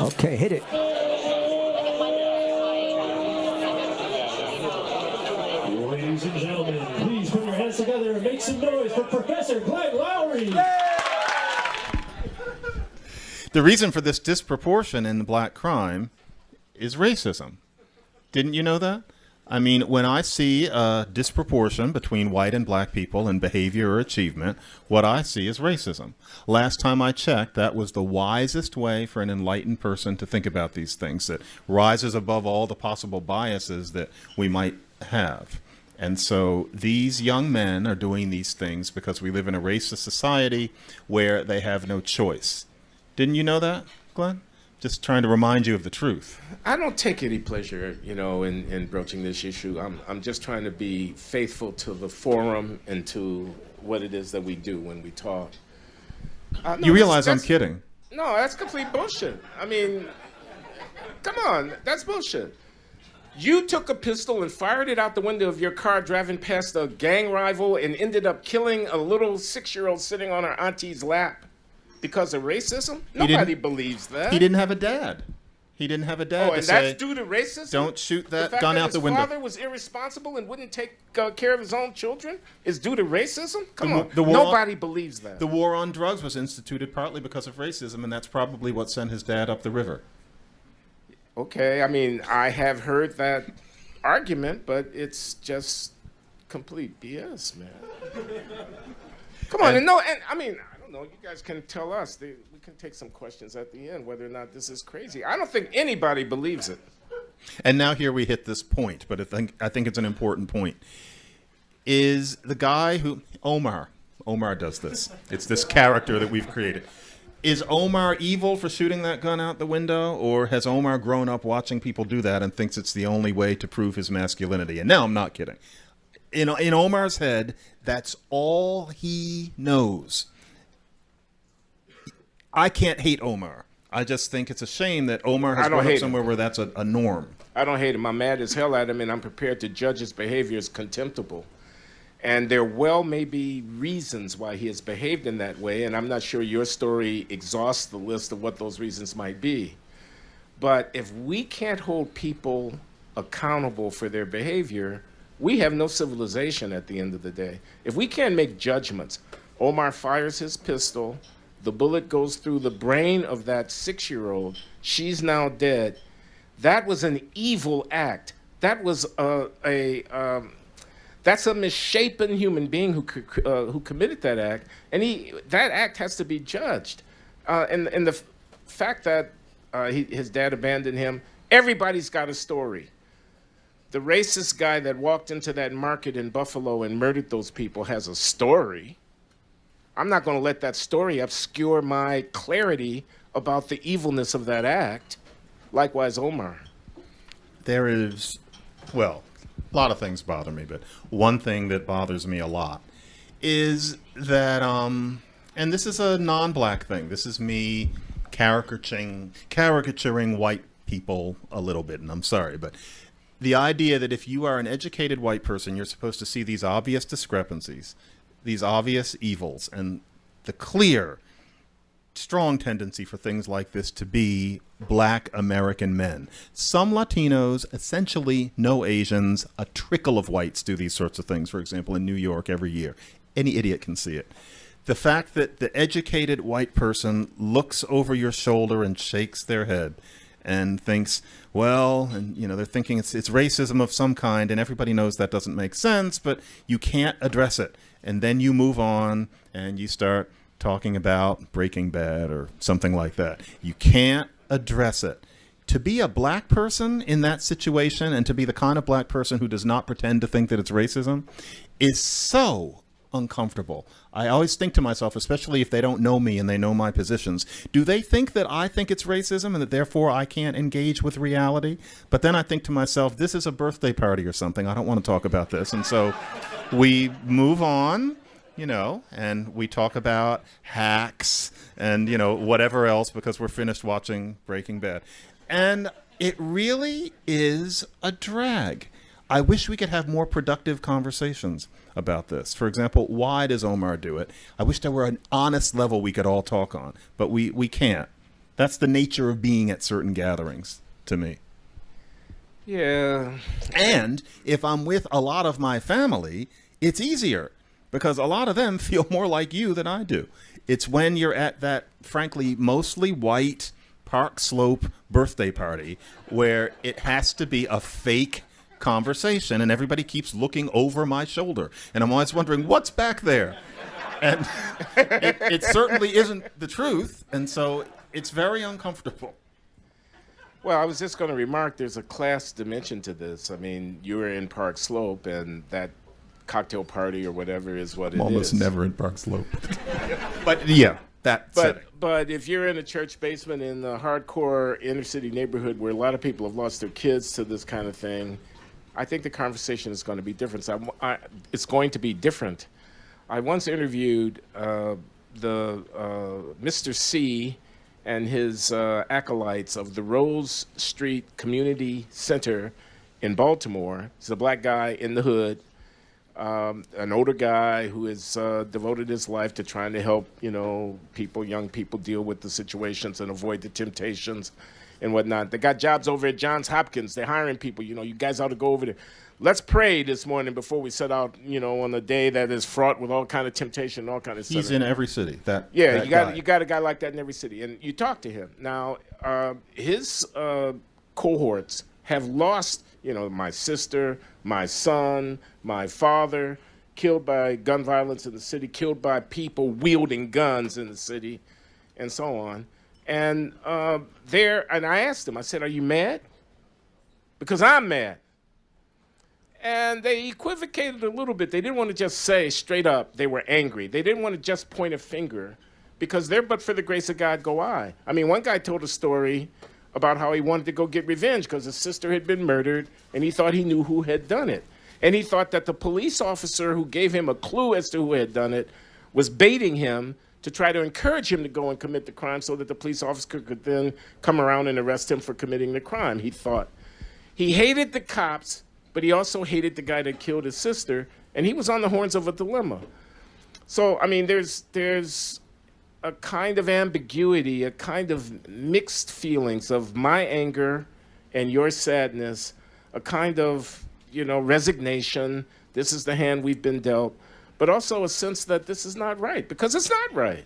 Okay, hit it. Ladies and gentlemen, please put your hands together and make some noise for Professor Glenn Loury. The reason for this disproportion in black crime is racism. Didn't you know that? I mean, when I see a disproportion between white and black people in behavior or achievement, what I see is racism. Last time I checked, that was the wisest way for an enlightened person to think about these things, that rises above all the possible biases that we might have. And so these young men are doing these things because we live in a racist society where they have no choice. Didn't you know that, Glenn? Just trying to remind you of the truth. I don't take any pleasure, in broaching this issue. I'm just trying to be faithful to the forum and to what it is that we do when we talk. No, you realize I'm kidding. No, that's complete bullshit. I mean, come on, that's bullshit. You took a pistol and fired it out the window of your car driving past a gang rival and ended up killing a little 6-year-old sitting on her auntie's lap. Because of racism? Nobody believes that. He didn't have a dad. He didn't have a dad. Oh, and that's due to racism? Don't shoot that gun out the window. The fact that his father was irresponsible and wouldn't take care of his own children is due to racism? Come on. Nobody believes that. The war on drugs was instituted partly because of racism, and that's probably what sent his dad up the river. Okay, I mean, I have heard that argument, but it's just complete BS, man. Come on, no, you guys can tell us. We can take some questions at the end whether or not this is crazy. I don't think anybody believes it. And now here we hit this point, but I think it's an important point. Is the guy who Omar does this. It's this character that we've created. Is Omar evil for shooting that gun out the window, or has Omar grown up watching people do that and thinks it's the only way to prove his masculinity? And now I'm not kidding. In Omar's head, that's all he knows. I can't hate Omar. I just think it's a shame that Omar has grown up somewhere where that's a norm. I don't hate him. I'm mad as hell at him, and I'm prepared to judge his behavior as contemptible. And there may be reasons why he has behaved in that way, and I'm not sure your story exhausts the list of what those reasons might be. But if we can't hold people accountable for their behavior, we have no civilization at the end of the day. If we can't make judgments, Omar fires his pistol, the bullet goes through the brain of that 6-year-old. She's now dead. That was an evil act. That was that's a misshapen human being who committed that act, and that act has to be judged. And the fact that his dad abandoned him, everybody's got a story. The racist guy that walked into that market in Buffalo and murdered those people has a story. I'm not going to let that story obscure my clarity about the evilness of that act. Likewise, Omar. There is, well, a lot of things bother me, but one thing that bothers me a lot is that, and this is a non-black thing. This is me caricaturing white people a little bit, and I'm sorry, but the idea that if you are an educated white person, you're supposed to see these obvious discrepancies, these obvious evils, and the clear, strong tendency for things like this to be black American men. Some Latinos, essentially no Asians, a trickle of whites do these sorts of things, for example, in New York every year. Any idiot can see it. The fact that the educated white person looks over your shoulder and shakes their head and thinks, well, and they're thinking it's racism of some kind, and everybody knows that doesn't make sense, but you can't address it. And then you move on and you start talking about Breaking Bad or something like that. You can't address it. To be a black person in that situation and to be the kind of black person who does not pretend to think that it's racism is so uncomfortable. I always think to myself, especially if they don't know me and they know my positions, do they think that I think it's racism and that therefore I can't engage with reality? But then I think to myself, this is a birthday party or something. I don't want to talk about this. And so we move on, and we talk about hacks and, whatever else because we're finished watching Breaking Bad. And it really is a drag. I wish we could have more productive conversations about this. For example, why does Omar do it? I wish there were an honest level we could all talk on, but we can't. That's the nature of being at certain gatherings to me. Yeah. And if I'm with a lot of my family, it's easier because a lot of them feel more like you than I do. It's when you're at that, frankly, mostly white Park Slope birthday party where it has to be a fake conversation and everybody keeps looking over my shoulder. And I'm always wondering, what's back there? And it certainly isn't the truth. And so it's very uncomfortable. Well, I was just going to remark there's a class dimension to this. I mean, you were in Park Slope, and that cocktail party or whatever is what it is. Almost never in Park Slope. But yeah, but if you're in a church basement in the hardcore inner city neighborhood where a lot of people have lost their kids to this kind of thing, I think the conversation is going to be different. It's going to be different. I once interviewed Mr. C and his acolytes of the Rose Street Community Center in Baltimore. He's a black guy in the hood, an older guy who has devoted his life to trying to help, young people deal with the situations and avoid the temptations and whatnot. They got jobs over at Johns Hopkins. They're hiring people. You guys ought to go over there. Let's pray this morning before we set out, on a day that is fraught with all kind of temptation and all kind of stuff. He's in every city. You got a guy like that in every city, and you talk to him. Now, his cohorts have lost, my sister, my son, my father, killed by gun violence in the city, killed by people wielding guns in the city, and so on. And and I asked him, I said, "Are you mad?" Because I'm mad. And they equivocated a little bit. They didn't want to just say straight up they were angry. They didn't want to just point a finger because there, but for the grace of God, go I. I mean, one guy told a story about how he wanted to go get revenge because his sister had been murdered and he thought he knew who had done it. And he thought that the police officer who gave him a clue as to who had done it was baiting him to try to encourage him to go and commit the crime so that the police officer could then come around and arrest him for committing the crime, he thought. He hated the cops, but he also hated the guy that killed his sister, and he was on the horns of a dilemma. So, I mean, there's a kind of ambiguity, a kind of mixed feelings of my anger and your sadness, a kind of, resignation. This is the hand we've been dealt, but also a sense that this is not right, because it's not right.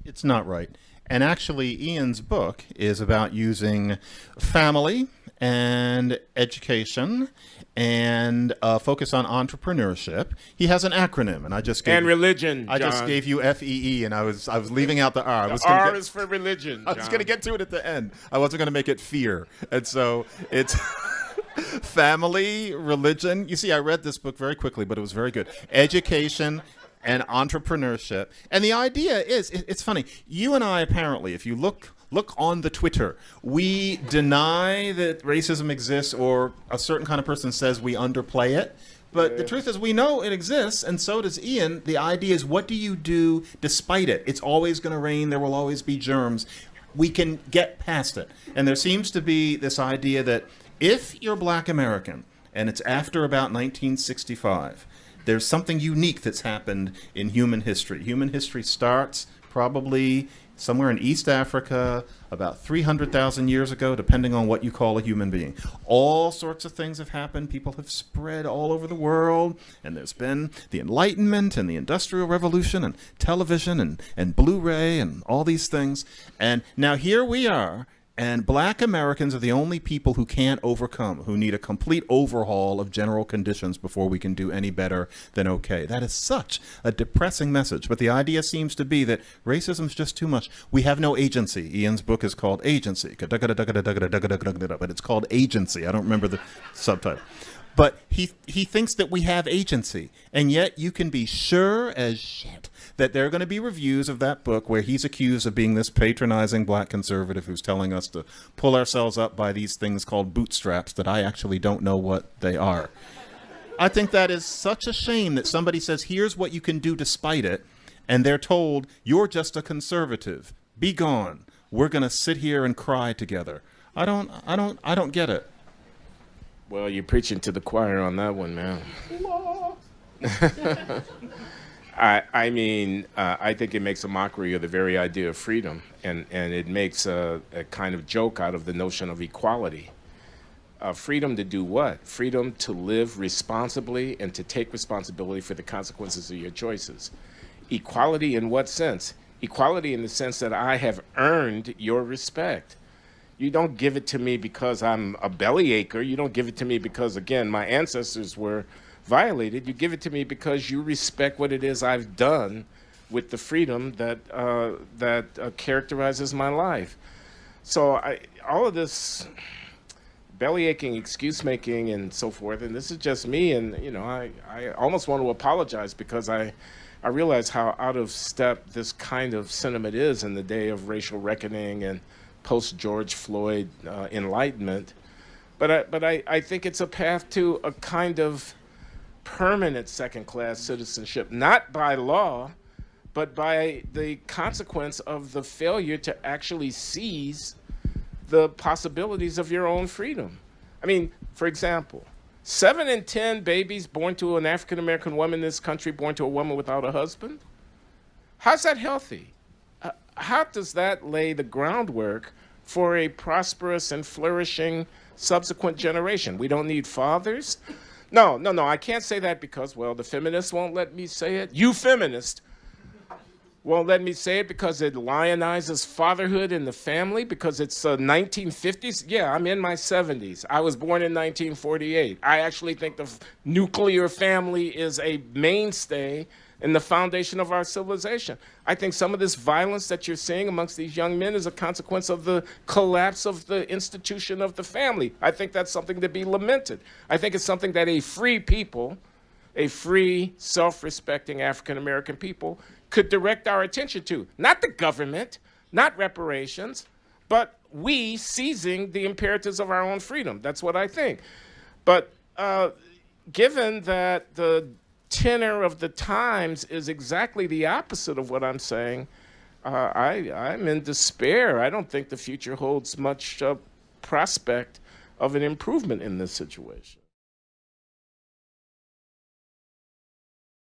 It's not right. And actually, Ian's book is about using family and education and focus on entrepreneurship. He has an acronym, and I just gave religion. I just gave you FEE, and I was leaving out the R. R is for religion. I was going to get to it at the end. I wasn't going to make it fear, and so it's family, religion. You see, I read this book very quickly, but it was very good. Education and entrepreneurship, and the idea is, it's funny. You and I apparently, if you look on the Twitter, we deny that racism exists, or a certain kind of person says we underplay it. But the truth is we know it exists, and so does Ian. The idea is, what do you do despite it? It's always going to rain. There will always be germs. We can get past it. And there seems to be this idea that if you're Black American, and it's after about 1965, there's something unique that's happened in human history. Human history starts probably somewhere in East Africa, about 300,000 years ago, depending on what you call a human being. All sorts of things have happened. People have spread all over the world, and there's been the Enlightenment and the Industrial Revolution and television and Blu-ray and all these things. And now here we are, and Black Americans are the only people who can't overcome, who need a complete overhaul of general conditions before we can do any better than okay. That is such a depressing message. But the idea seems to be that racism's just too much. We have no agency. Ian's book is called Agency. But it's called Agency. I don't remember the subtitle. But he thinks that we have agency. And yet you can be sure as shit that there are going to be reviews of that book where he's accused of being this patronizing Black conservative who's telling us to pull ourselves up by these things called bootstraps that I actually don't know what they are. I think that is such a shame that somebody says, here's what you can do despite it, and they're told, you're just a conservative. Be gone. We're going to sit here and cry together. I don't get it. Well, you're preaching to the choir on that one, man. I mean, I think it makes a mockery of the very idea of freedom, and it makes a kind of joke out of the notion of equality. Freedom to do what? Freedom to live responsibly and to take responsibility for the consequences of your choices. Equality in what sense? Equality in the sense that I have earned your respect. You don't give it to me because I'm a bellyacher. You don't give it to me because, again, my ancestors were violated. You give it to me because you respect what it is I've done with the freedom that characterizes my life. So all of this bellyaching, excuse making, and so forth, and this is just me, and I almost want to apologize because I realize how out of step this kind of sentiment is in the day of racial reckoning and post-George Floyd enlightenment. But I think it's a path to a kind of permanent second-class citizenship, not by law, but by the consequence of the failure to actually seize the possibilities of your own freedom. I mean, for example, 7 in 10 babies born to an African-American woman in this country born to a woman without a husband. How's that healthy? How does that lay the groundwork for a prosperous and flourishing subsequent generation? We don't need fathers? No, I can't say that because, well, the feminists won't let me say it. You feminist won't let me say it because it lionizes fatherhood in the family, because it's 1950s. Yeah, I'm in my 70s. I was born in 1948. I actually think the nuclear family is a mainstay in the foundation of our civilization. I think some of this violence that you're seeing amongst these young men is a consequence of the collapse of the institution of the family. I think that's something to be lamented. I think it's something that a free people, a free, self-respecting African-American people could direct our attention to. Not the government, not reparations, but we seizing the imperatives of our own freedom. That's what I think. But given that the tenor of the times is exactly the opposite of what I'm saying, I'm in despair. I don't think the future holds much prospect of an improvement in this situation.